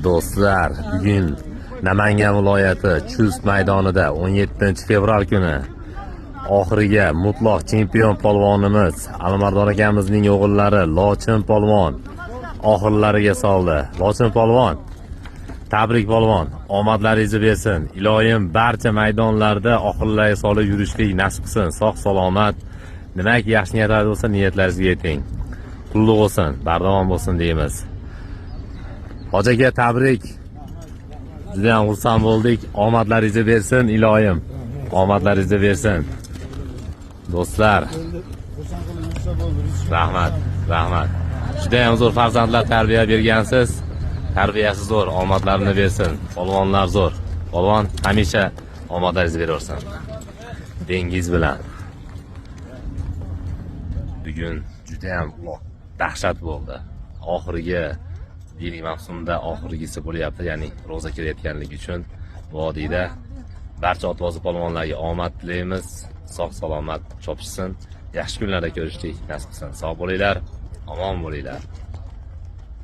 Do'stlar, bugun Namangan viloyati Chust maydonida 17 fevral kuni oxiriga mutlaq chempion polvonimiz Alimardon akamizning o'g'illari Lochin polvon oxirlariga soldi. Lochin polvon, tabrik polvon, omadlaringizni bersin. Iloyim barcha maydonlarda oxirlarga solib yurishga nasib qilsin. Sog' salomat, nimaki yaxshi niyatlar bo'lsa, niyatlaringizga yeting. Qulluq bo'lsin, bardavom bo'lsin deymiz. Hoji aka, tabrik. Juda ham xursand bo'ldik. Omadlaringizni bersin iloyim. Omadlaringizni bersin. Do'stlar, rahmat, rahmat. Juda ham zo'r farzandlar tarbiya bergansiz. Tarbiyasi zo'r, omadlarini bersin. Polvonlar zo'r. Polvon hamisha omadlaringizni beraversin. Dengiz bilan. Bugun juda ham dahshat bo'ldi. Oxirgi yil mavsumda oxirgisi bo'lyapti, ya'ni ro'za kelayotganligi uchun vodiyda barcha otvozi polvonlarga omad tilaymiz. Sog' salomat chopishsin. Yaxshi kunlarda ko'rishdik nasib qilsin. Sog' bo'linglar, omon bo'linglar.